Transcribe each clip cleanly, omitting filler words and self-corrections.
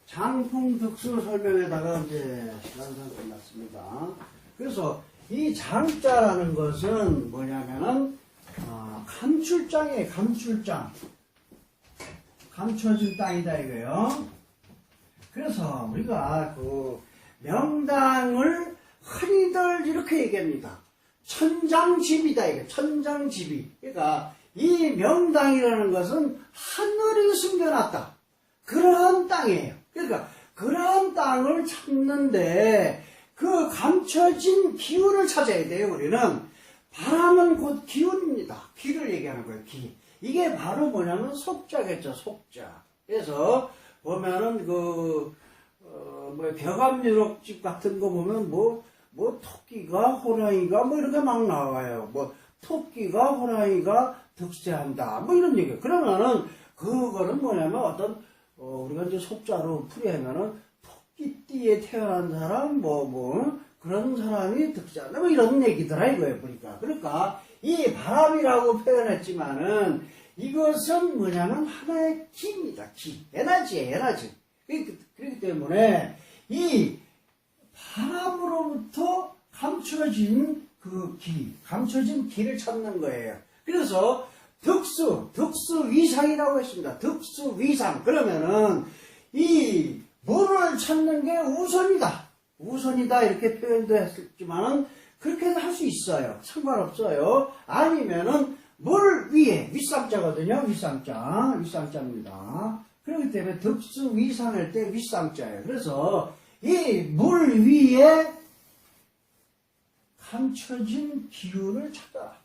장풍득수 설명에다가 이제 시간이 끝났습니다. 그래서 이 장자라는 것은 뭐냐면은 감출장이에요. 감출장. 감춰진 땅이다 이거요. 그래서 우리가 그 명당을 흔히들 이렇게 얘기합니다. 천장집이다 이거. 천장집이. 그러니까 이 명당이라는 것은 하늘이 숨겨놨다. 그런 땅이에요. 그러니까 그런 땅을 찾는데 그 감춰진 기운을 찾아야 돼요. 우리는 바람은 곧 기운입니다. 기를 얘기하는 거예요. 기. 이게 바로 뭐냐면 속자겠죠. 속자. 그래서 보면은 벼감유록집 같은 거 보면 뭐 토끼가 호랑이가 뭐 이렇게 막 나와요. 뭐 토끼가 호랑이가 득세한다. 뭐 이런 얘기예요. 그러면은 그거는 뭐냐면 우리가 이제 속자로 풀이하면은 토끼띠에 태어난 사람 그런 사람이 득세한다. 뭐 이런 얘기더라 이거예요. 그러니까 이 바람이라고 표현했지만은 이것은 뭐냐면 하나의 기입니다. 기. 에너지예요. 에너지. 그렇기 때문에 이 바람으로부터 감춰진 그 기, 감춰진 기를 찾는 거예요. 그래서 득수위상이라고 했습니다. 득수위상. 그러면은 이 물을 찾는 게 우선이다 이렇게 표현도 했지만은 그렇게도 할 수 있어요. 상관없어요. 아니면은 물 위에 윗상자거든요. 윗상자입니다. 그렇기 때문에 득수위상할 때 윗상자예요. 그래서 이 물 위에 감춰진 기운을 찾아라.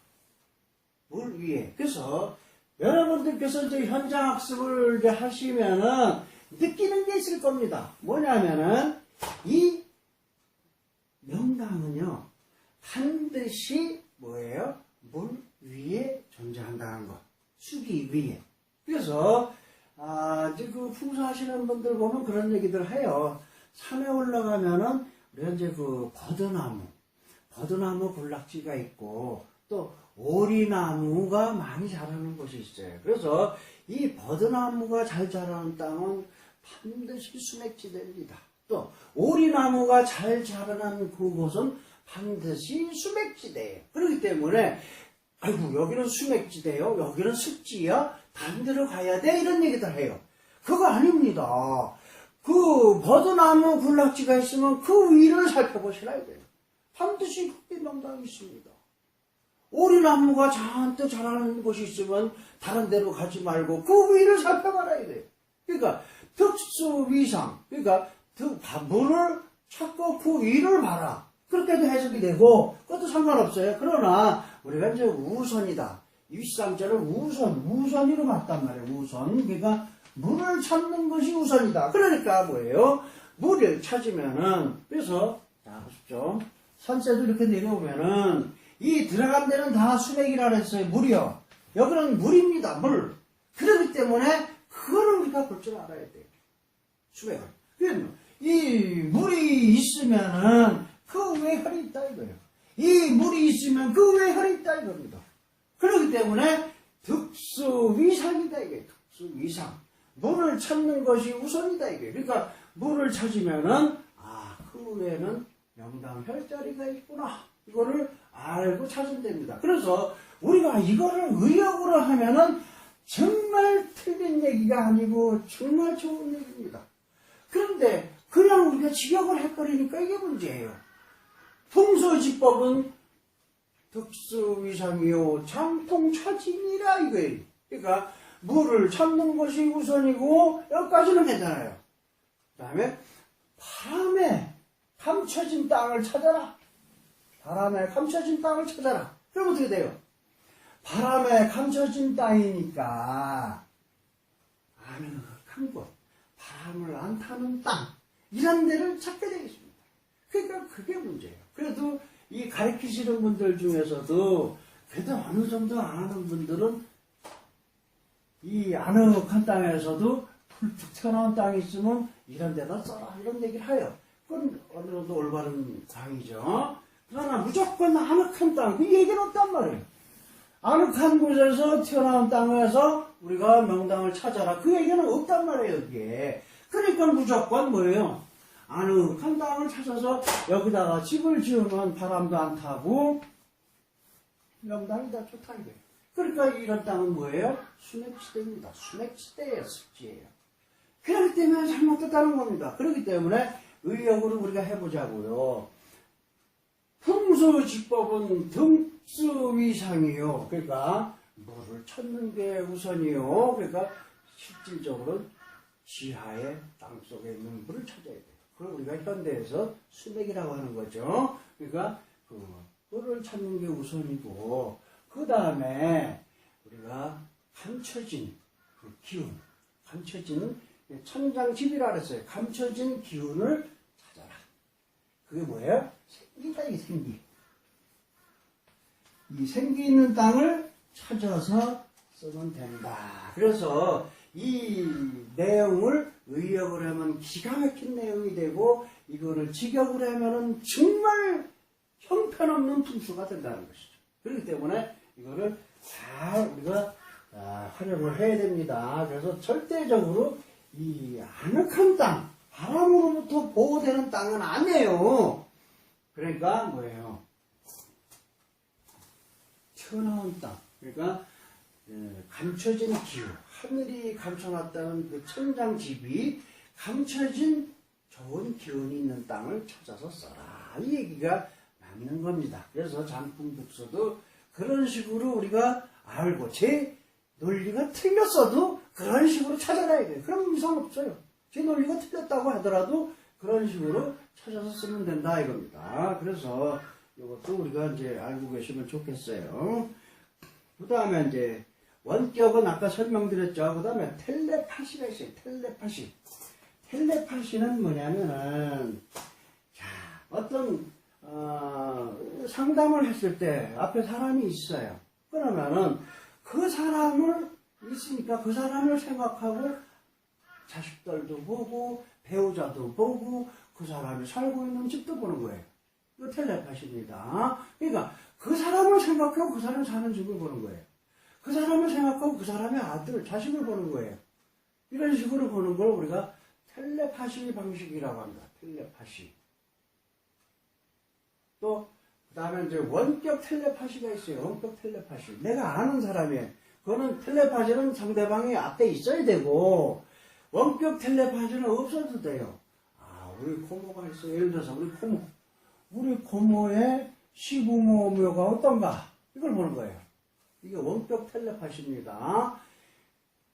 물 위에. 그래서 여러분들께서 이제 현장학습을 이제 하시면은 느끼는 게 있을 겁니다. 뭐냐면은 이 명당은요 반드시 뭐예요? 물 위에 존재한다는 것. 수기 위에. 그래서 이제 그 풍수하시는 분들 보면 그런 얘기들 해요. 산에 올라가면은 우리가 이제 그 버드나무 군락지가 있고 또 오리나무가 많이 자라는 곳이 있어요. 그래서 이 버드나무가 잘 자라는 땅은 반드시 수맥지대입니다. 또 오리나무가 잘 자라는 그곳은 반드시 수맥지대예요. 그렇기 때문에 아이고 여기는 수맥지대요, 여기는 습지야, 다른 데로 가야 돼 이런 얘기들 해요. 그거 아닙니다. 그 버드나무 군락지가 있으면 그 위를 살펴보시라야 돼요. 반드시 그게 명당이 있습니다. 오리나무가 잔뜩 자라는 곳이 있으면 다른 데로 가지 말고 그 위를 살펴봐야 돼요. 그러니까 득수위상, 그러니까 물을 찾고 그 위를 봐라. 그렇게도 해석이 되고 그것도 상관없어요. 그러나 우리가 이제 우선이다. 윗상자를 우선이로 봤단 말이에요. 우선. 그러니까 물을 찾는 것이 우선이다. 그러니까 뭐예요? 물을 찾으면은, 그래서, 자, 보십시오. 산세도 이렇게 내려오면은, 이 들어간 데는 다 수맥이라 그랬어요. 물이요. 여기는 물입니다. 물. 그렇기 때문에, 그거를 우리가 볼 줄 알아야 돼요. 수맥을. 이 물이 있으면은, 그 외에 혈이 있다 이거예요. 이 물이 있으면 그 외에 혈이 있다 이겁니다. 그렇기 때문에, 득수위상이다 이거예요. 득수위상. 물을 찾는 것이 우선이다 이게. 그러니까 물을 찾으면은 그 외에는 명당 혈자리가 있구나. 이거를 알고 찾으면 됩니다. 그래서 우리가 이거를 의역으로 하면은 정말 틀린 얘기가 아니고 정말 좋은 얘기입니다. 그런데 그냥 우리가 직역을 헷갈리니까 이게 문제예요. 풍수지법은 득수위상이요 장풍차진이라 이거예요. 그러니까 물을 찾는 것이 우선이고 여기까지는 괜찮아요. 그 다음에 바람에 감춰진 땅을 찾아라. 바람에 감춰진 땅을 찾아라. 그럼 어떻게 돼요? 바람에 감춰진 땅이니까 아늑한 곳, 바람을 안 타는 땅 이런 데를 찾게 되겠습니다. 그러니까 그게 문제예요. 그래도 이 가르치시는 분들 중에서도 그래도 어느 정도 아는 분들은 이 아늑한 땅에서도 불뚝 튀어나온 땅이 있으면 이런 데다 써라 이런 얘기를 해요. 그건 어느 정도 올바른 광이죠. 그러나 무조건 아늑한 땅, 그 얘기는 없단 말이에요. 아늑한 곳에서 튀어나온 땅에서 우리가 명당을 찾아라, 그 얘기는 없단 말이에요. 이게 그러니까 무조건 뭐예요? 아늑한 땅을 찾아서 여기다가 집을 지으면 바람도 안 타고 이런 땅이 다 좋다 이거예요. 그러니까 이런 땅은 뭐예요? 순핵지대입니다. 순핵지대예요. 습지예요. 그렇기 때문에 잘못됐다는 겁니다. 그렇기 때문에 의역으로 우리가 해보자고요. 풍수지법은 등수위상이요. 그러니까 물을 찾는 게 우선이요. 그러니까 실질적으로 지하의 땅속에 있는 물을 찾아야 돼요. 그걸 우리가 현대에서 수맥이라고 하는 거죠. 그러니까 그 물을 찾는 게 우선이고, 그 다음에 우리가 감춰진 그 기운, 감춰진 천장집이라 그랬어요. 감춰진 기운을 찾아라. 그게 뭐예요? 생기다, 이 생기. 이 생기 있는 땅을 찾아서 쓰면 된다. 그래서 이 내용을 의역을 하면 기가 막힌 내용이 되고, 이거를 직역을 하면은 정말 형편없는 풍수가 된다는 것이죠. 그렇기 때문에 이거를 잘 우리가 활용을 해야 됩니다. 그래서 절대적으로 이 아늑한 땅, 바람으로부터 보호되는 땅은 아니에요. 그러니까 뭐예요? 튀어나온 땅. 그러니까 감춰진 기후, 하늘이 감춰놨다는 그 천장집이 감춰진 좋은 기운이 있는 땅을 찾아서 써라. 이 얘기가 맞는 겁니다. 그래서 장풍북서도 그런 식으로 우리가 알고, 제 논리가 틀렸어도 그런 식으로 찾아놔야 돼요. 그럼 이상 없어요. 제 논리가 틀렸다고 하더라도 그런 식으로 찾아서 쓰면 된다 이겁니다. 그래서 이것도 우리가 이제 알고 계시면 좋겠어요. 그 다음에 이제 원격은 아까 설명드렸죠. 그 다음에 텔레파시가 있어요. 텔레파시. 텔레파시는 뭐냐면은, 자, 어떤, 상담을 했을 때 앞에 사람이 있어요. 그러면은 그 사람을 있으니까 그 사람을 생각하고 자식들도 보고 배우자도 보고 그 사람이 살고 있는 집도 보는 거예요. 이거 텔레파시입니다. 그러니까 그 사람을 생각하고 그 사람이 사는 집을 보는 거예요. 그 사람을 생각하고 그 사람의 아들, 자식을 보는 거예요. 이런 식으로 보는 걸 우리가 텔레파시 방식이라고 합니다. 텔레파시. 또, 그 다음에 이제 원격 텔레파시가 있어요. 원격 텔레파시. 내가 아는 사람이에요. 그거는 텔레파시는 상대방이 앞에 있어야 되고, 원격 텔레파시는 없어도 돼요. 아, 우리 고모가 있어요. 예를 들어서 우리 고모의 시부모묘가 어떤가? 이걸 보는 거예요. 이게 원격 텔레파시입니다.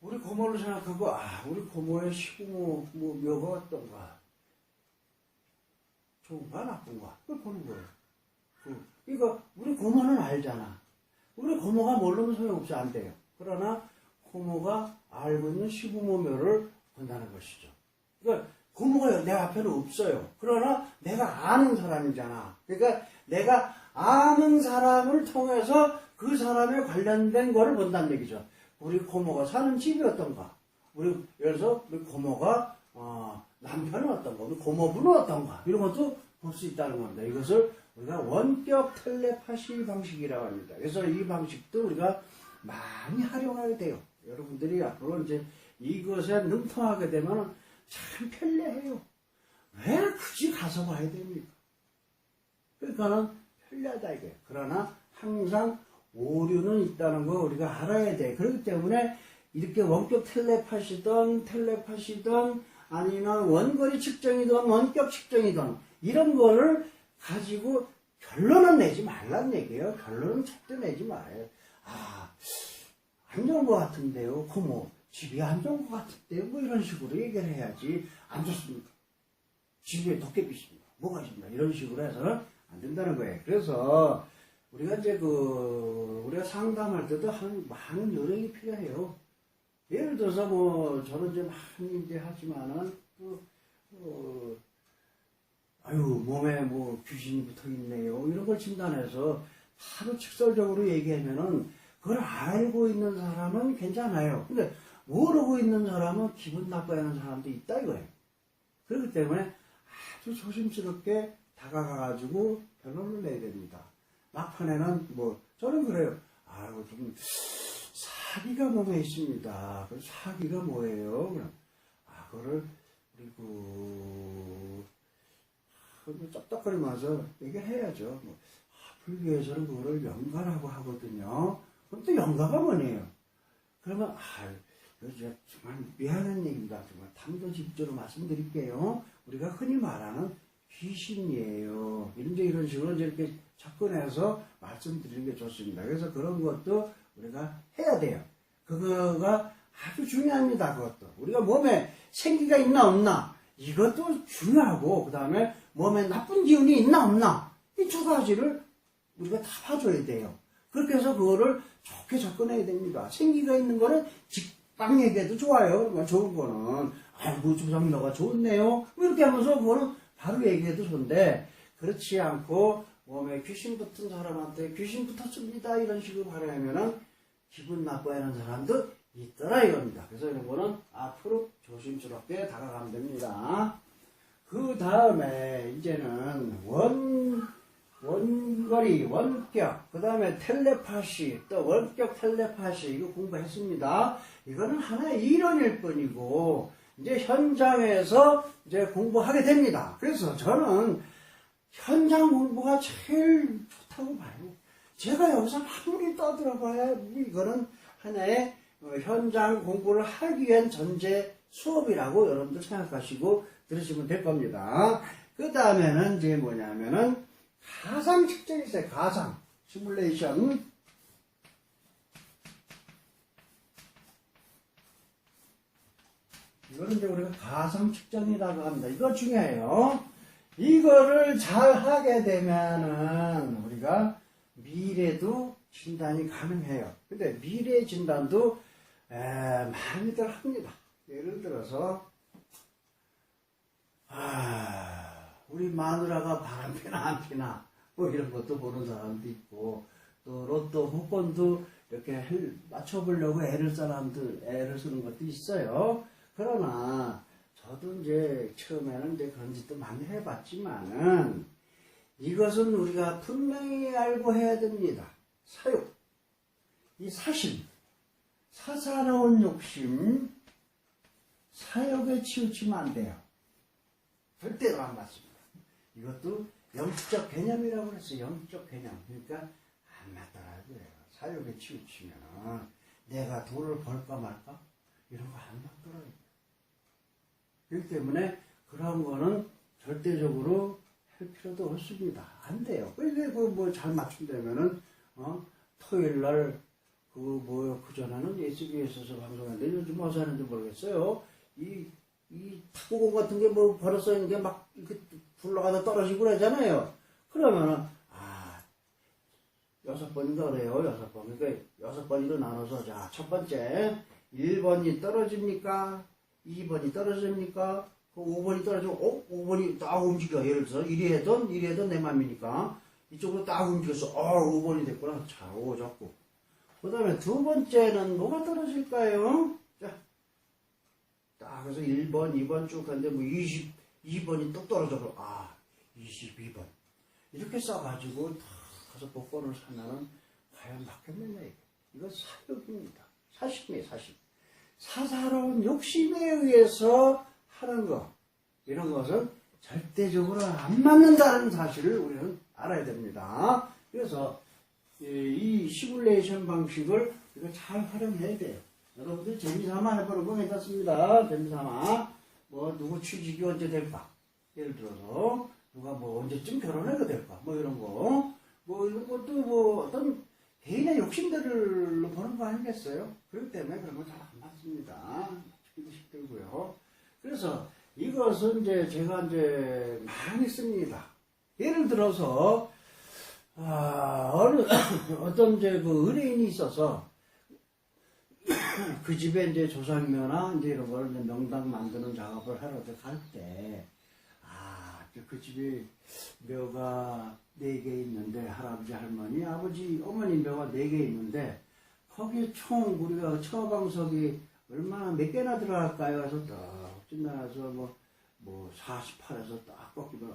우리 고모를 생각하고, 우리 고모의 시부모묘가 어떤가? 좋은가, 나쁜가? 그걸 보는 거예요. 이거, 우리 고모는 알잖아. 우리 고모가 모르면 소용없이 안 돼요. 그러나, 고모가 알고 있는 시부모묘를 본다는 것이죠. 그러니까, 고모가 내 앞에는 없어요. 그러나, 내가 아는 사람이잖아. 그러니까, 내가 아는 사람을 통해서 그 사람에 관련된 거를 본다는 얘기죠. 우리 고모가 사는 집이 어떤가? 예를 들어서, 우리 고모가, 남편은 어떤가? 우리 고모부는 어떤가? 이런 것도 볼 수 있다는 겁니다. 이것을 우리가 원격 텔레파시 방식이라고 합니다. 그래서 이 방식도 우리가 많이 활용하게 돼요. 여러분들이 앞으로 이제 이것에 능통하게 되면 참 편리해요. 왜 굳이 가서 봐야 됩니까? 그러니까는 편리하다 이게. 그러나 항상 오류는 있다는 거 우리가 알아야 돼. 그렇기 때문에 이렇게 원격 텔레파시든 아니면 원거리 측정이든 원격 측정이든 이런 거를 가지고 결론은 내지 말란 얘기예요. 결론은 절대 내지 마요. 안 좋은 것 같은데요. 고모, 집이 안 좋은 것 같은데요. 뭐 이런 식으로 얘기를 해야지. 안 좋습니까? 집에 도깨비 있습니다. 뭐가 있습니다. 이런 식으로 해서는 안 된다는 거예요. 그래서 우리가 이제 우리가 상담할 때도 많은 요령이 필요해요. 예를 들어서 저는 좀 많이 이제 하지만은 몸에 귀신이 붙어 있네요. 이런 걸 진단해서 바로 직설적으로 얘기하면은 그걸 알고 있는 사람은 괜찮아요. 근데 모르고 있는 사람은 기분 나빠하는 사람도 있다 이거예요. 그렇기 때문에 아주 조심스럽게 다가가가지고 결론을 내야 됩니다. 막판에는 저는 그래요. 좀 사기가 몸에 있습니다. 그 사기가 뭐예요? 그럼 그거를 그리고 쩝떡거리면서 얘기해야죠. 뭐, 불교에서는 그거를 영가라고 하거든요. 그럼 또 영가가 뭐네요? 그러면 이거 정말 미안한 얘기입니다. 정말 단도직입적으로 말씀드릴게요. 우리가 흔히 말하는 귀신이에요. 이런 식으로 이렇게 접근해서 말씀드리는 게 좋습니다. 그래서 그런 것도 우리가 해야 돼요. 그거가 아주 중요합니다. 그것도 우리가 몸에 생기가 있나 없나 이것도 중요하고, 그 다음에 몸에 나쁜 기운이 있나 없나 이 두 가지를 우리가 다 봐줘야 돼요. 그렇게 해서 그거를 좋게 접근해야 됩니다. 생기가 있는 거는 직방 얘기해도 좋아요. 그러니까 좋은 거는 뭐 조상녀가 좋네요 뭐 이렇게 하면서 그거는 바로 얘기해도 좋은데, 그렇지 않고 몸에 귀신 붙은 사람한테 귀신 붙었습니다 이런 식으로 하려면은 기분 나빠하는 사람도 있더라 이겁니다. 그래서 이런 거는 앞으로 조심스럽게 다가가면 됩니다. 그 다음에 이제는 원거리, 원격, 그 다음에 텔레파시, 또 원격 텔레파시 이거 공부했습니다. 이거는 하나의 이론일 뿐이고 이제 현장에서 이제 공부하게 됩니다. 그래서 저는 현장 공부가 제일 좋다고 봐요. 제가 여기서 아무리 떠들어봐야 이거는 하나의 현장 공부를 하기 위한 전제 수업이라고 여러분들 생각하시고 들으시면 될 겁니다. 그 다음에는 이제 뭐냐면은 가상 측정이 있어요. 가상 시뮬레이션. 이거는 이제 우리가 가상 측정이라고 합니다. 이거 중요해요. 이거를 잘 하게 되면은 우리가 미래도 진단이 가능해요. 근데 미래 진단도 많이들 합니다. 예를 들어서 우리 마누라가 바람 피나 안 피나 뭐 이런 것도 보는 사람도 있고, 또 로또 복권도 이렇게 맞춰보려고 애를 쓰는 것도 있어요. 그러나 저도 이제 처음에는 이제 그런 짓도 많이 해봤지만은 이것은 우리가 분명히 알고 해야 됩니다. 사욕, 이 사심, 사사로운 욕심, 사욕에 치우치면 안 돼요. 절대로 안 맞습니다. 이것도 영적 개념이라고 그랬어요. 영적 개념. 그러니까 안 맞더라고요. 사욕에 치우치면 내가 돈을 벌까 말까? 이런 거 안 맞더라고요. 그렇기 때문에 그런 거는 절대적으로 할 필요도 없습니다. 안 돼요. 근데 뭐 잘 맞춘다면은 토요일날 그 전에는 SBS에서 방송했는데 요즘 어디서 하는지 모르겠어요. 이 탁구공 같은 게 뭐 벌어서 있는 게 막 이렇게 굴러가다 떨어지고 그러잖아요. 그러면은 6번인가 그래요. 6번. 그러니까 6번으로 나눠서 자, 첫 번째 1번이 떨어집니까? 2번이 떨어집니까? 5번이 떨어지고 5번이 딱 움직여. 예를 들어서 1위 해던 내 맘이니까 이쪽으로 딱 움직였어. 5번이 됐구나. 자, 5 잡고. 그 다음에 두 번째는 뭐가 떨어질까요? 자, 딱 그래서 1번, 2번 쭉 하는데 뭐 22번이 또 떨어져. 22번. 이렇게 써가지고 다 가서 복권을 사면은 과연 맞겠느냐 이게. 이거 사욕입니다. 사심이에요, 사심. 사사로운 욕심에 의해서 하는 것. 이런 것은 절대적으로 안 맞는다는 사실을 우리는 알아야 됩니다. 그래서 이 시뮬레이션 방식을 우리가 잘 활용해야 돼요. 여러분들 재미삼아 해보는 거 괜찮습니다. 재미삼아. 뭐 누구 취직이 언제 될까? 예를 들어서 누가 뭐 언제쯤 결혼해도 될까? 뭐 이런 거. 뭐 이런 것도 뭐 어떤 개인의 욕심들로 보는 거 아니겠어요? 그렇기 때문에 그런 건 잘 안 맞습니다. 맞추기도 힘들고요. 그래서 이것은 이제 제가 이제 많이 씁니다. 예를 들어서 어떤 이제 그 의뢰인이 있어서 그 집에 이제 조상묘나 이제 이런 걸 이제 명당 만드는 작업을 하러 갈 때, 그 집에 묘가 4개 있는데, 할아버지, 할머니, 아버지, 어머니 묘가 4개 있는데, 거기에 총 우리가 처방석이 얼마나 몇 개나 들어갈까요? 그래서 딱 찐나서 뭐 48에서 딱 꺾이면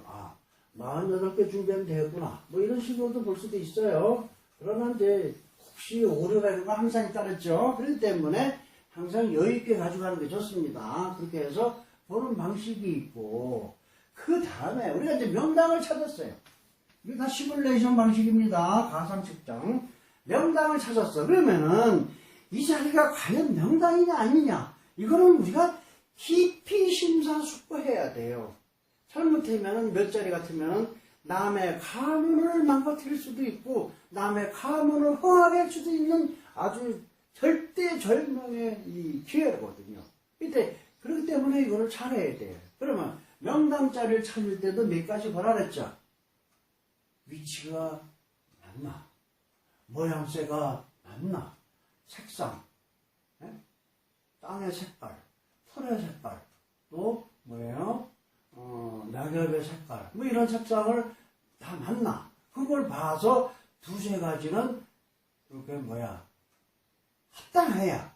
48개 준비하면 되겠구나. 뭐 이런 식으로도 볼 수도 있어요. 그러나 이제 혹시 오류가 있는 건 항상 있다랬죠. 그렇기 때문에 항상 여유있게 가져가는 게 좋습니다. 그렇게 해서 보는 방식이 있고, 그 다음에 우리가 이제 명당을 찾았어요. 이게 다 시뮬레이션 방식입니다. 가상 측정. 명당을 찾았어. 그러면은 이 자리가 과연 명당이냐 아니냐, 이거는 우리가 깊이 심사숙고해야 돼요. 잘못하면은 몇 자리 같으면은 남의 가문을 망가뜨릴 수도 있고 남의 가문을 허하게 할 수도 있는 아주 절대절명의 이 기회거든요. 이때 그렇기 때문에 이거를 잘해야 돼요. 그러면 명당 자리를 찾을 때도 몇 가지 보라 그랬죠. 위치가 맞나, 모양새가 맞나, 색상, 땅의 색깔, 풀의 색깔, 또 뭐예요? 낙엽의 색깔, 뭐 이런 색상을 다 맞나? 그걸 봐서 두세 가지는 그게 뭐야? 합당해야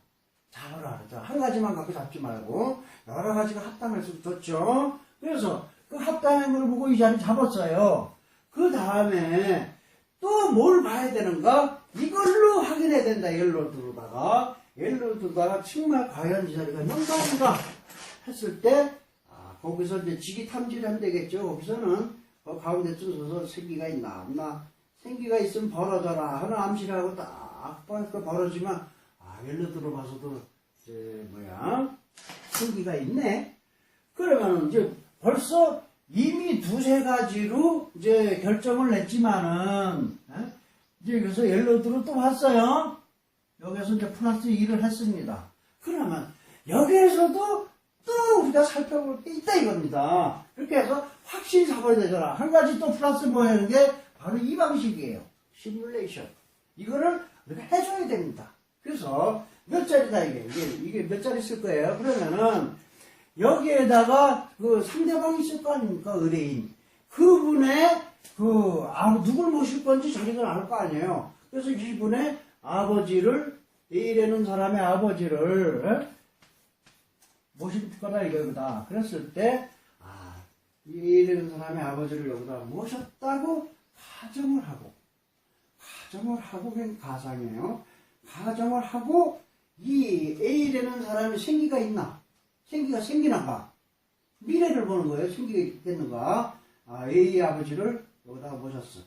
잡으라 그러죠. 한 가지만 갖고 잡지 말고 여러 가지가 합당할수록 좋죠. 그래서 그 합당한 걸 보고 이 자리 잡았어요. 그 다음에 또 뭘 봐야 되는가? 이걸로 확인해야 된다. 예를 들다가 정말 과연 이 자리가 명당인가 했을 때, 거기서 이제 지기 탐지를 하면 되겠죠. 거기서는 가운데쯤 서서 생기가 있나 없나, 생기가 있으면 벌어져라 하는 암시라고 딱 보니까 벌어지면, 예를 들어 봐서도 이제 생기가 있네. 그러면 이제 벌써 이미 두세 가지로 이제 결정을 냈지만은, 이제 그래서 예를 들어 또 봤어요. 여기서 이제 플러스 2를 했습니다. 그러면 여기에서도 또 우리가 살펴볼 게 있다 이겁니다. 그렇게 해서 확실히 잡아야 되잖아. 한 가지 또 플러스 뭐 하는 게 바로 이 방식이에요. 시뮬레이션. 이거를 우리가 해줘야 됩니다. 그래서 몇 자리다 이게 몇 자리 쓸 거예요. 그러면은 여기에다가 그 상대방이 있을 거 아닙니까? 의뢰인. 그분의 누굴 모실 건지 자기가 알 거 아니에요. 그래서 이분의 아버지를, A라는 사람의 아버지를 모실 거다 이거다. 그랬을 때, A라는 사람의 아버지를 여기다 모셨다고 가정을 하고, 그게 가상이에요. 가정을 하고, 이 A라는 사람이 생기가 있나? 생기가 생기나 봐. 미래를 보는 거예요. 생기가 있겠는가? A 아버지를 여기다가 모셨어.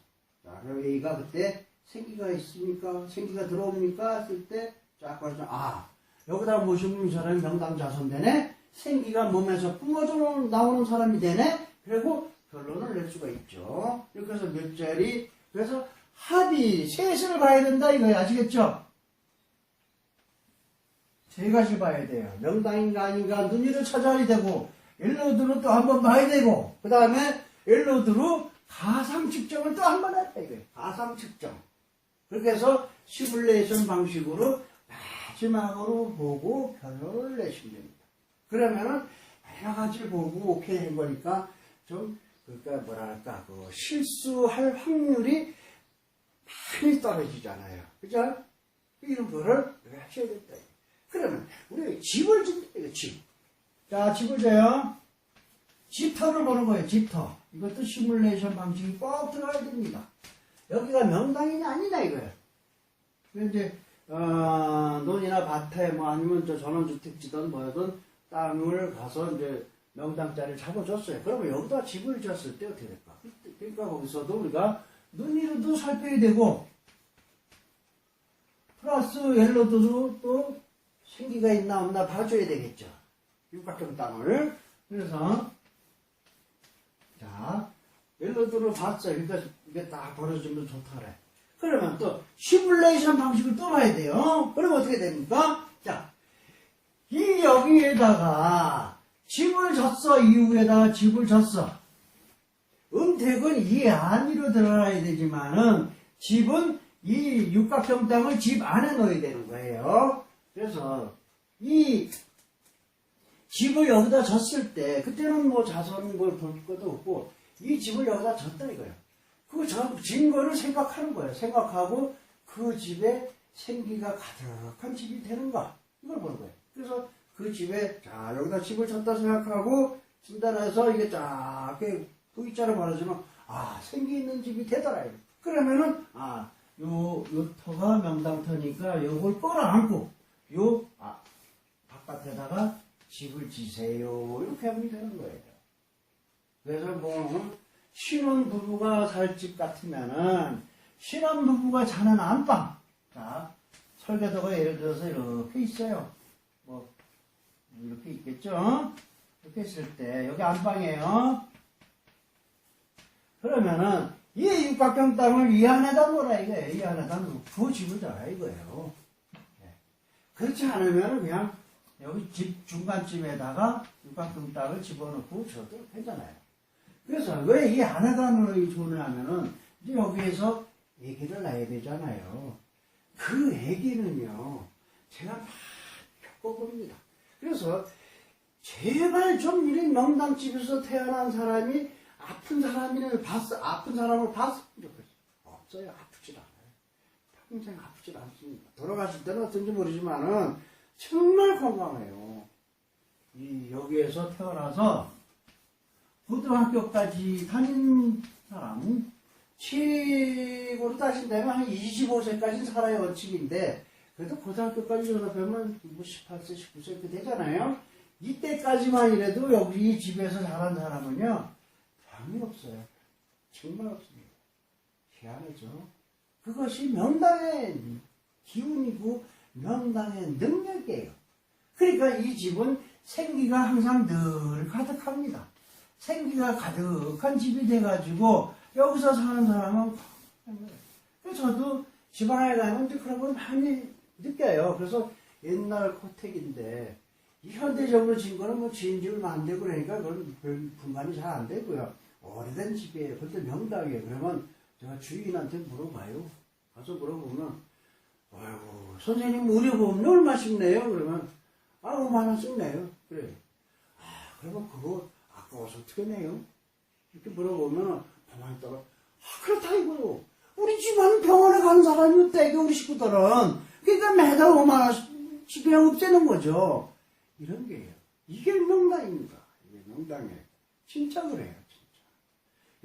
자, 그럼 A가 그때 생기가 있습니까? 생기가 들어옵니까? 했을 때, 쫙 봐서, 여기다 모시면 이 사람이 명당 자손 되네? 생기가 몸에서 뿜어져 나오는 사람이 되네? 그리고 결론을 낼 수가 있죠. 이렇게 해서 몇 자리, 그래서 합의, 셋을 봐야 된다 이거예요. 아시겠죠? 세 가지 봐야 돼요. 명당인가 아닌가 눈이를 찾아야 되고, 엘로드로 또 한 번 봐야 되고, 그 다음에 엘로드로 가상 측정을 또 한 번 해야 돼요. 가상 측정. 그렇게 해서 시뮬레이션 방식으로 마지막으로 보고 결론을 내시면 됩니다. 그러면은 여러 가지를 보고 오케이 한 거니까 좀, 실수할 확률이 많이 떨어지잖아요. 그죠? 이런 거를 하셔야 된다. 그러면 우리가 집을 짓는 거예요, 집. 자, 집을 져요. 집터를 보는 거예요, 집터. 이것도 시뮬레이션 방식이 꼭 들어가야 됩니다. 여기가 명당이냐 아니냐 이거예요. 이제 논이나 밭에 아니면 전원주택지든 뭐든 땅을 가서 이제 명당자리를 잡아줬어요. 그러면 여기다 집을 지었을 때 어떻게 될까? 그러니까 거기서도 우리가 눈이로도 살펴야 되고, 플러스 옐로드로 또 생기가 있나 없나 봐줘야 되겠죠. 육각형 땅을. 그래서 자, 옐로드로 봤어요. 그러니까 이게 딱 벌어지면 좋다래. 그러면 또 시뮬레이션 방식을 또 봐야 돼요. 그러면 어떻게 됩니까? 자, 이 여기에다가 집을 졌어. 이후에다가 집을 졌어. 음택은 이 안으로 들어가야 되지만은 집은 이 육각형 땅을 집 안에 넣어야 되는 거예요. 그래서 이 집을 여기다 졌을 때, 그때는 자손 볼 것도 없고, 이 집을 여기다 졌다 이거예요. 그 진 거를 생각하는 거예요. 생각하고 그 집에 생기가 가득한 집이 되는가, 이걸 보는 거예요. 그래서 그 집에, 여기다 집을 졌다 생각하고 진단해서 이게 쫙 V자로 말하지만, 생기 있는 집이 되더라. 그러면은, 요 터가 명당터니까 요걸 끌어안고, 바깥에다가 집을 지세요. 이렇게 하면 되는 거예요. 그래서 뭐 신혼부부가 살 집 같으면은 신혼부부가 자는 안방. 자, 설계도가 예를 들어서 이렇게 있어요. 뭐 이렇게 있겠죠? 이렇게 있을 때 여기 안방이에요. 그러면은 이 육각형 땅을 이 안에다 놓으라 이거예요. 이 안에다 놓고 집을 져라 이거예요. 그렇지 않으면 그냥 여기 집 중간쯤에다가 육각형 땅을 집어넣고 줘도 되잖아요. 그래서 왜 이 안에다 놓으냐면은 이제 여기에서 애기를 낳아야 되잖아요. 그 애기는요, 제가 막 겪어봅니다. 그래서 제발 좀 이런 명당집에서 태어난 사람이 아픈 사람을 봤으면 좋겠어요. 없어요. 아프질 않아요. 평생 아프질 않습니다. 돌아가실 때는 어떤지 모르지만은 정말 건강해요. 여기에서 태어나서 고등학교까지 다닌 사람은 최고로 따진다면 한 25세까지는 살아야 원칙인데, 그래도 고등학교까지 졸업하면 18세, 19세 이렇게 되잖아요. 이때까지만 이래도 여기 이 집에서 자란 사람은요, 병이 없어요. 정말 없습니다. 희한하죠. 그것이 명당의 기운이고 명당의 능력이에요. 그러니까 이 집은 생기가 항상 늘 가득합니다. 생기가 가득한 집이 돼가지고 여기서 사는 사람은 그래서 저도 지방에 가면 이제 그런 걸 많이 느껴요. 그래서 옛날 고택인데 이 현대적으로 지은 거는 뭐 지은 지 얼마 안 되고 그러니까 그건 별 분간이 잘 안 되고요. 오래된 집이에요. 그때 명당이에요. 그러면 제가 주인한테 물어봐요. 가서 물어보면, 아이고, 선생님 의료보험료 얼마씩 내요? 그러면, 5만 원씩 내요. 그래요. 그러면 그거 아까워서 어떻게 내요? 이렇게 물어보면, 가만히 있다가, 그렇다 이거요. 우리 집안 병원에 가는 사람이 없다, 우리 식구들은. 그러니까 매달 5만 원씩 그냥 없애는 거죠. 이런 게요. 이게 명당입니다. 이게 명당이에요. 진짜 그래요.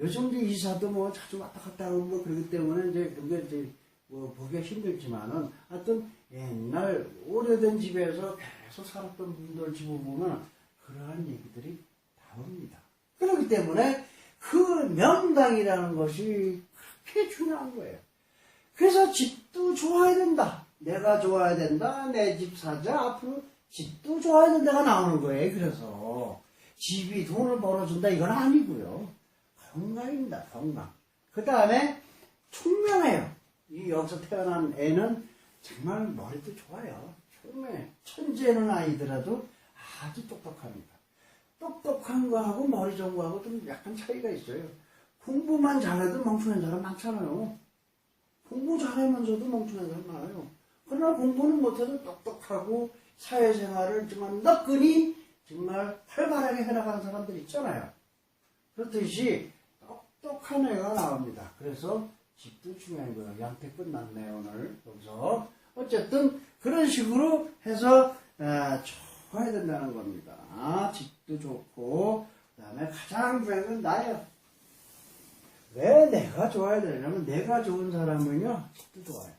요즘 이제 이사도 뭐 자주 왔다 갔다 하고 뭐 그러기 때문에 이제 그게 이제 뭐 보기가 힘들지만은 하여튼 옛날 오래된 집에서 계속 살았던 분들 집을 보면 그러한 얘기들이 나옵니다. 그렇기 때문에 그 명당이라는 것이 그렇게 중요한 거예요. 그래서 집도 좋아야 된다. 내가 좋아야 된다. 내 집 사자. 앞으로 집도 좋아야 된다가 나오는 거예요. 그래서 집이 돈을 벌어준다 이건 아니고요. 건강입니다. 건강. 그 다음에 총명해요. 이 여기서 태어난 애는 정말 머리도 좋아요. 총명해. 천재는 아니더라도 아주 똑똑합니다. 똑똑한 거하고 머리 좋은 거하고 좀 약간 차이가 있어요. 공부만 잘해도 멍청한 사람 많잖아요. 공부 잘하면서도 멍청한 사람 많아요. 그러나 공부는 못해도 똑똑하고 사회생활을 정말 너끈히 정말 활발하게 해나가는 사람들 있잖아요. 그렇듯이 똑똑한 애가 나옵니다. 그래서 집도 중요한 거예요. 양태 끝났네요, 오늘. 여기서. 어쨌든, 그런 식으로 해서, 좋아야 된다는 겁니다. 집도 좋고, 그 다음에 가장 중요한 건 나예요. 왜 내가 좋아야 되냐면, 내가 좋은 사람은요, 집도 좋아요.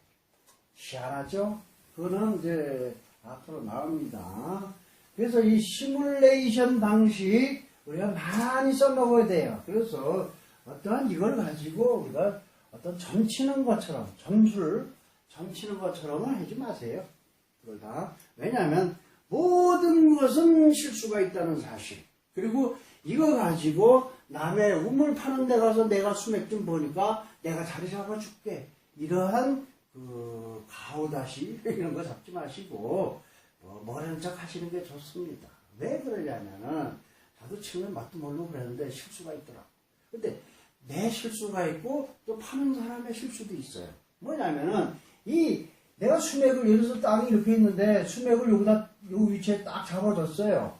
희한하죠? 그거는 이제, 앞으로 나옵니다. 그래서 이 시뮬레이션 방식, 우리가 많이 써먹어야 돼요. 그래서 어떠한 이걸 가지고 우리가 어떤 점치는 것처럼, 점치는 것처럼은 하지 마세요. 그걸 다. 왜냐하면 모든 것은 실수가 있다는 사실. 그리고 이거 가지고 남의 우물 파는 데 가서 내가 수맥 좀 보니까 내가 자리 잡아줄게. 이러한 가오다시 이런 거 잡지 마시고 모르는 척 하시는 게 좋습니다. 왜 그러냐면은 나도 처음에 맛도 모르고 그랬는데 실수가 있더라. 근데 내 실수가 있고 또 파는 사람의 실수도 있어요. 뭐냐면은 내가 수맥을 여기서 땅이 이렇게 있는데 수맥을 여기다 요 위치에 딱 잡아줬어요.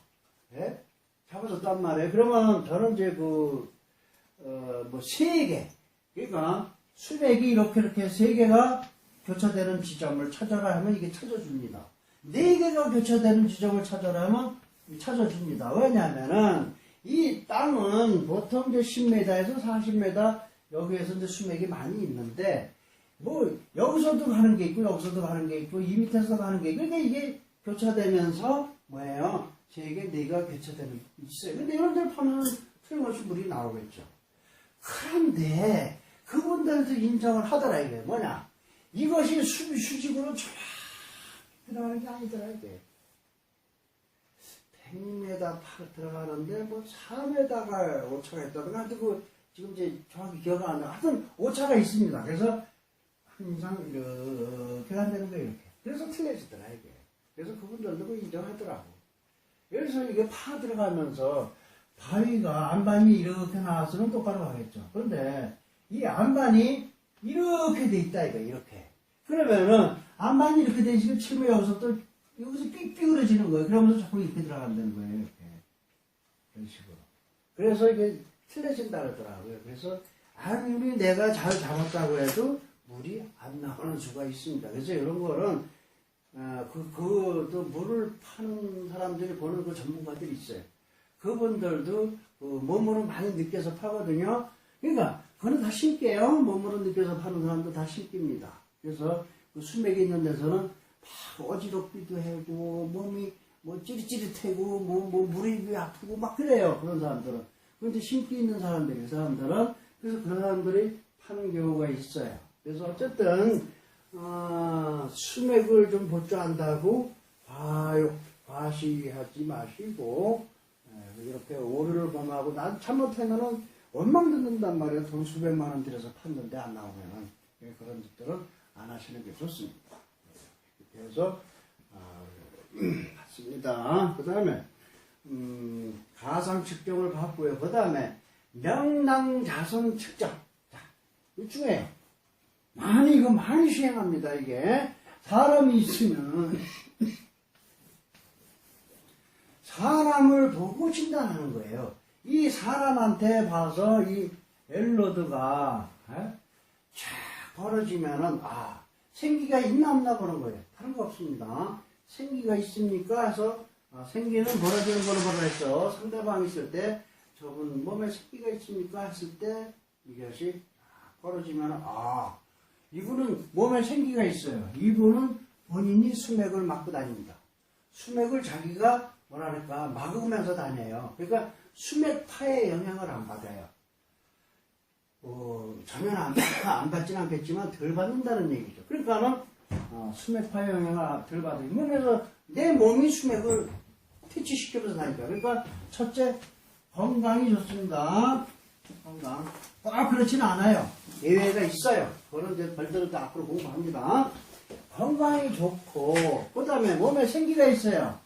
예? 잡아줬단 말이에요. 그러면 저는 이제 세 개. 그러니까 수맥이 이렇게 세 개가 교차되는 지점을 찾아라 하면 이게 찾아줍니다. 네 개가 교차되는 지점을 찾아라 하면 찾아줍니다. 왜냐하면은 이 땅은 보통 이제 10m에서 40m 여기에서 이제 수맥이 많이 있는데 뭐 여기서도 가는 게 있고 여기서도 가는 게 있고 이 밑에서 가는 게 있고 그러니까 이게 교차되면서 뭐예요? 세개 4개가 교체되는 게 있어요. 근데 이런 데를 파면 틀림없이 물이 나오겠죠. 그런데 그분들도 인정을 하더라. 이게 뭐냐, 이것이 수직으로 쫙 들어가는 게 아니더라. 이게 100m 들어가는데 뭐 4m가 오차가 있다든가, 하여튼 지금 이제 정확히 기억 안 나. 하여튼 오차가 있습니다. 그래서 항상 이렇게 한다는 거예요. 이렇게. 그래서 틀려지더라 이게. 그래서 그분들도 인정하더라고. 그래서 이게 파 들어가면서 바위가 안반이 이렇게 나왔으면 똑바로 가겠죠. 그런데 이 안반이 이렇게 돼 있다 이거. 이렇게. 그러면은 안반이 이렇게 돼 있으면 치면 여기서 삐뚤어지는 거예요. 그러면서 자꾸 이렇게 들어간다는 거예요. 이렇게. 이런 식으로. 그래서 이게 틀려진다 그러더라고요. 그래서 아무리 내가 잘 잡았다고 해도 물이 안 나오는 수가 있습니다. 그래서 이런 거는 또 물을 파는 사람들이 보는 그 전문가들이 있어요. 그분들도 몸으로 많이 느껴서 파거든요. 그러니까 그거는 다 신기해요. 몸으로 느껴서 파는 사람도 다 신기입니다. 그래서 그 수맥이 있는 데서는 막 어지럽기도 하고 몸이 뭐 찌릿찌릿하고 뭐 무릎이 아프고 막 그래요. 그런 사람들은. 그런데 신기 있는 사람들이, 그래서 그런 사람들이 파는 경우가 있어요. 그래서 어쨌든 수맥을 좀 보조한다고 과시하지 마시고 이렇게 오류를 범하고 난 잘못하면은 원망 듣는단 말이에요. 돈 수백만 원 들여서 팠는데 안 나오면은. 그런 짓들은 안 하시는 게 좋습니다. 그래서 맞습니다. 그 다음에 가상 측정을 봤고요. 그 다음에 명당 자선 측정. 자, 이 중에 이거 많이 시행합니다. 이게 사람이 있으면 사람을 보고 진단하는 거예요. 이 사람한테 봐서 이 엘로드가 쫙 벌어지면은 생기가 있나 없나 보는 거예요. 다른 거 없습니다. 생기가 있습니까? 해서 생기는 벌어지는 거로 벌어졌죠. 상대방이 있을 때 저분 몸에 생기가 있습니까? 했을 때 이것이 벌어지면 이분은 몸에 생기가 있어요. 이분은 본인이 수맥을 맞고 다닙니다. 수맥을 자기가 막으면서 다녀요. 그러니까 수맥파의 영향을 안 받아요. 전혀 안 받지는 않겠지만 덜 받는다는 얘기죠. 그러니까는 수맥파의 영향을 덜 받아요. 몸에서 내 몸이 수맥을 퇴치시켜서 다니까. 그러니까 첫째, 건강이 좋습니다. 건강. 그렇지는 않아요. 예외가 있어요. 그거는 이제 별대로 앞으로 공부합니다. 건강이 좋고, 그 다음에 몸에 생기가 있어요.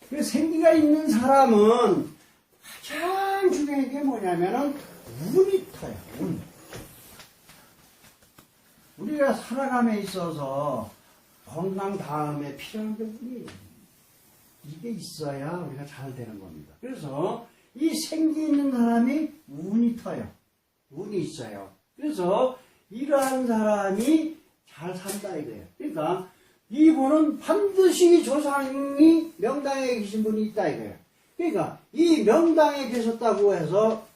그 생기가 있는 사람은 가장 중요한 게 뭐냐면은 운이 터요. 운. 우리가 살아감에 있어서 건강 다음에 필요한 게 운이에요. 이게 있어야 우리가 잘 되는 겁니다. 그래서 이 생기 있는 사람이 운이 터요. 운이 있어요. 그래서 이러한 사람이 잘 산다 이거예요. 그러니까 이분은 반드시 조상이 명당에 계신 분이 있다 이거예요. 그러니까 이 명당에 계셨다고 해서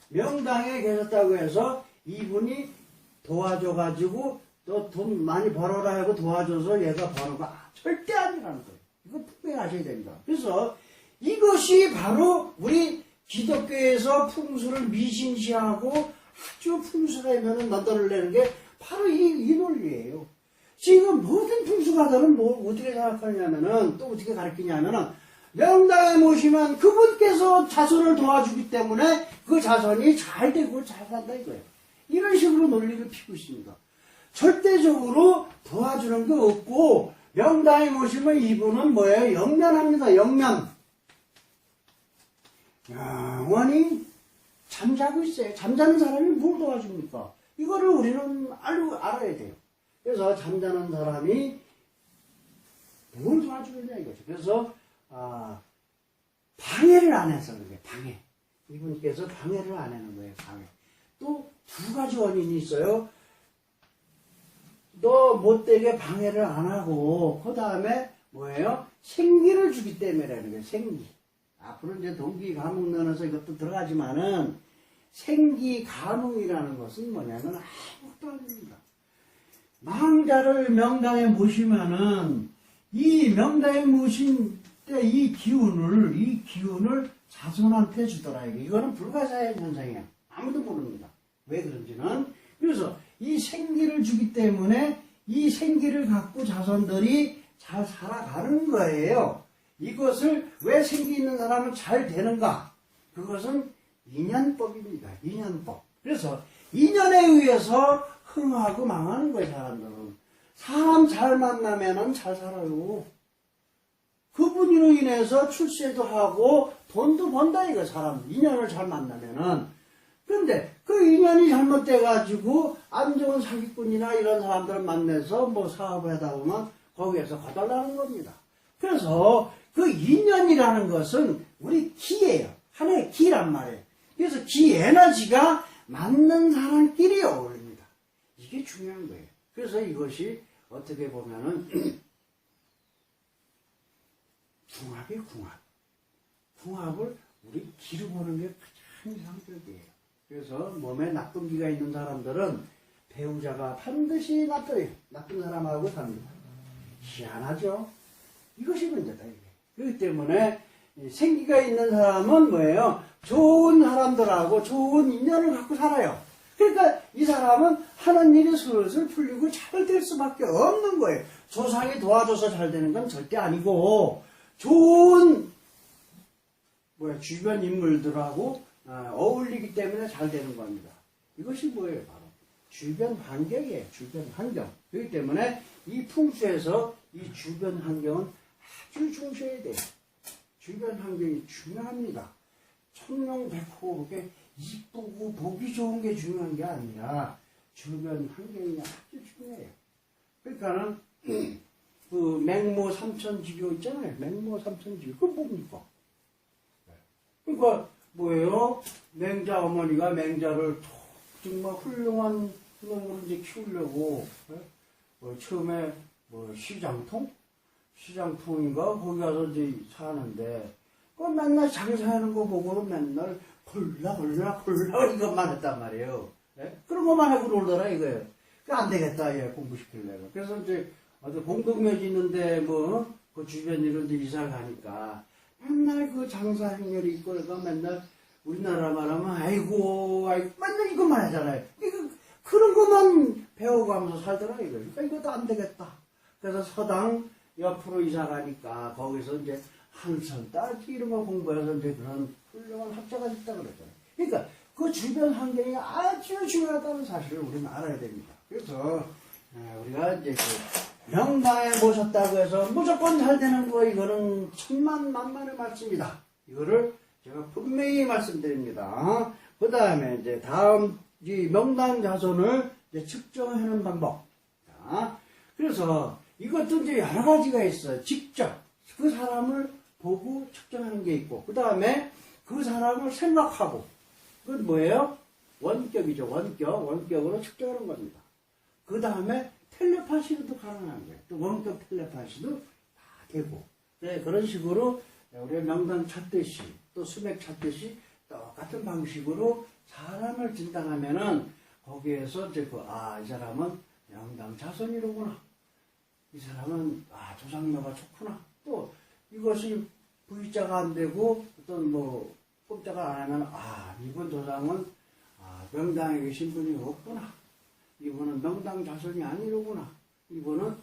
명당에 계셨다고 해서 이분이 도와줘가지고 또 돈 많이 벌어라 하고 도와줘서 얘가 버는가 절대 아니라는 거예요. 이거 분명히 아셔야 됩니다. 그래서 이것이 바로 우리 기독교에서 풍수를 미신시하고 아주 풍수라면은 너덜을 내는 게 바로 이 논리예요. 지금 모든 풍수가들은 어떻게 생각하냐면은 또 어떻게 가르치냐면은 명당에 모시면 그분께서 자손을 도와주기 때문에 그 자손이 잘 되고 잘 산다 이거예요. 이런 식으로 논리를 피고 있습니다. 절대적으로 도와주는 게 없고 명당에 모시면 이분은 뭐예요? 영면합니다. 영면. 영원히 잠자고 있어요. 잠자는 사람이 뭘 도와줍니까? 이거를 우리는 알아야 돼요. 그래서 잠자는 사람이 뭘 도와주느냐 이거죠. 그래서 방해를 안 해서 그게 방해. 이분께서 방해를 안 하는 거예요. 방해. 또 두 가지 원인이 있어요. 너 못되게 방해를 안 하고 그 다음에 뭐예요? 생기를 주기 때문이라는 거예요. 생기. 앞으로 이제 동기 감흥 넣어서 이것도 들어가지만은 생기 감흥이라는 것은 뭐냐면 아무것도 아닙니다. 망자를 명당에 모시면은 이 명당에 모신 때 이 기운을 자손한테 주더라. 이거는 불가사의 현상이에요. 아무도 모릅니다. 왜 그런지는. 그래서 이 생기를 주기 때문에 이 생기를 갖고 자손들이 잘 살아가는 거예요. 이것을 왜 생기 있는 사람은 잘 되는가? 그것은 인연법입니다. 인연법. 그래서 인연에 의해서 흥하고 망하는 거예요, 사람들은. 사람 잘 만나면은 잘 살아요. 그분으로 인해서 출세도 하고 돈도 번다 이거 사람. 인연을 잘 만나면은. 근데 그 인연이 잘못돼가지고 안 좋은 사기꾼이나 이런 사람들을 만나서 뭐 사업을 하다 보면 거기에서 거덜나는 겁니다. 그래서 그 인연이라는 것은 우리 기예요. 하나의 기란 말이에요. 그래서 기 에너지가 맞는 사람끼리 어울립니다. 이게 중요한 거예요. 그래서 이것이 어떻게 보면은 궁합이에요, 궁합. 궁합을 우리 기로 보는 게 가장 이상적이에요. 그래서 몸에 나쁜 기가 있는 사람들은 배우자가 반드시 나빠요. 나쁜 사람하고 삽니다. 희한하죠? 이것이 문제다, 이게. 그렇기 때문에 생기가 있는 사람은 뭐예요? 좋은 사람들하고 좋은 인연을 갖고 살아요. 그러니까 이 사람은 하는 일이 슬슬 풀리고 잘 될 수밖에 없는 거예요. 조상이 도와줘서 잘 되는 건 절대 아니고 좋은 주변 인물들하고 어울리기 때문에 잘 되는 겁니다. 이것이 뭐예요? 바로 주변 환경이에요. 주변 환경. 그렇기 때문에 이 풍수에서 이 주변 환경은 아주 중시해야 돼요. 주변 환경이 중요합니다. 청룡백호국에 이쁘고 보기 좋은 게 중요한 게 아니라 주변 환경이 아주 중요해요. 그러니까는 그 맹모 삼천지교 있잖아요. 맹모 삼천지교. 그거 뭡니까? 그러니까 뭐예요? 맹자 어머니가 맹자를 정말 훌륭한 놈으로 이제 키우려고 처음에 시장통인가 거기 가서 이제 사는데 그 맨날 장사하는 거 보고는 맨날 콜라 이것만 했단 말이에요. 그런 것만 하고 놀더라 이거예요. 안 되겠다 얘 공부시키려고. 그래서 이제 어디 공동묘지 있는데 그 주변 이런 데 이사 가니까 맨날 그 장사 행렬이 있고 그러니까 맨날 우리나라 말하면 아이고 맨날 이것만 하잖아요. 그런 것만 배워가면서 살더라 이거. 그러니까 이것도 안 되겠다. 그래서 서당 옆으로 이사 가니까 거기서 이제 한선 따지 이런 거 공부해서 이제 그런 훌륭한 학자가 됐다 그러잖아요. 그러니까 그 주변 환경이 아주 중요하다는 사실을 우리는 알아야 됩니다. 그래서 우리가 이제 그 명당에 모셨다고 해서 무조건 잘 되는 거 이거는 천만만만의 말씀이다. 이거를 제가 분명히 말씀드립니다. 그 다음에 이제 다음 이 명당 자손을 이제 측정하는 방법. 자, 그래서 이것도 이제 여러 가지가 있어요. 직접 그 사람을 보고 측정하는 게 있고, 그 다음에 그 사람을 생각하고, 그건 뭐예요? 원격이죠. 원격으로 측정하는 겁니다. 그 다음에 텔레파시로도 가능한 거예요. 또 원격 텔레파시도 다 되고. 네, 그런 식으로 우리가 명당 찾듯이 또 수맥 찾듯이 똑같은 방식으로 사람을 진단하면은 거기에서 이제 이 사람은 명당 자손이로구나. 이 사람은 조상묘가 좋구나. 또 이것이 V자가 안 되고 어떤 꼼자가 안 하면 이번 조상은 명당에 계신 분이 없구나. 이분은 명당 자손이 아니로구나. 이분은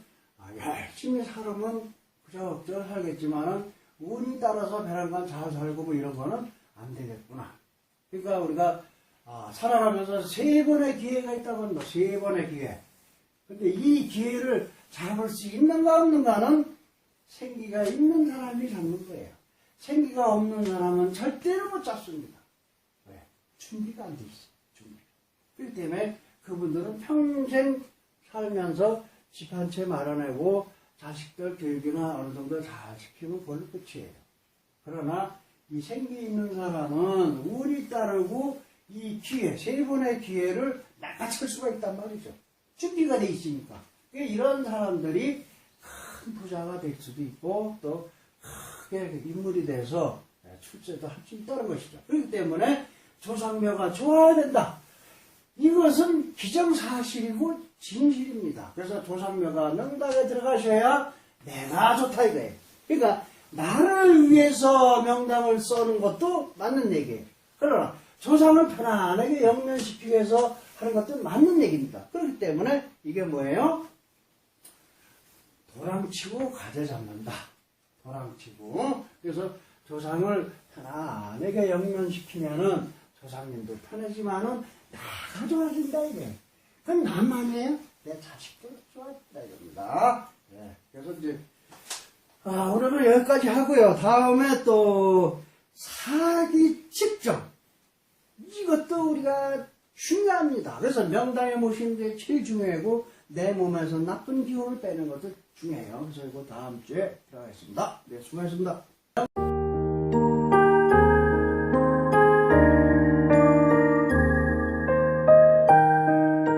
열심히 살으면 그저 살겠지만은 운이 따라서 배란간 잘 살고 뭐 이런 거는 안 되겠구나. 그러니까 우리가 살아가면서 3번의 기회가 있다고 합니다. 3번의 기회. 근데 이 기회를 잡을 수 있는가 없는가는 생기가 있는 사람이 잡는 거예요. 생기가 없는 사람은 절대로 못 잡습니다. 왜? 준비가 안 돼 있어요. 준비가. 그렇기 때문에 그분들은 평생 살면서 집 한 채 마련하고 자식들 교육이나 어느 정도 잘 시키면 그걸로 끝이에요. 그러나 이 생기 있는 사람은 운이 따르고 이 기회, 3번의 기회를 낚아챌 수가 있단 말이죠. 준비가 돼 있으니까. 이런 사람들이 큰 부자가 될 수도 있고 또 크게 인물이 돼서 출세도 할 수 있다는 것이죠. 그렇기 때문에 조상묘가 좋아야 된다. 이것은 기정사실이고 진실입니다. 그래서 조상묘가 명당에 들어가셔야 내가 좋다 이거예요. 그러니까 나를 위해서 명당을 써는 것도 맞는 얘기예요. 그러나 조상을 편안하게 영면시키기 위해서 하는 것도 맞는 얘기입니다. 그렇기 때문에 이게 뭐예요? 도랑치고 가재 잡는다. 도랑치고. 그래서 조상을 편안하게 영면시키면은 조상님도 편하지만은 나가 좋아진다 이게. 그럼 나만 해요? 내 자식도 좋아진다 이겁니다. 네. 그래서 이제 오늘은 여기까지 하고요. 다음에 또 사기 직전. 이것도 우리가 중요합니다. 그래서 명당에 모시는 게 제일 중요하고 내 몸에서 나쁜 기운을 빼는 것도 중요해요. 그래서 이거 다음 주에 들어가겠습니다. 네, 수고하셨습니다.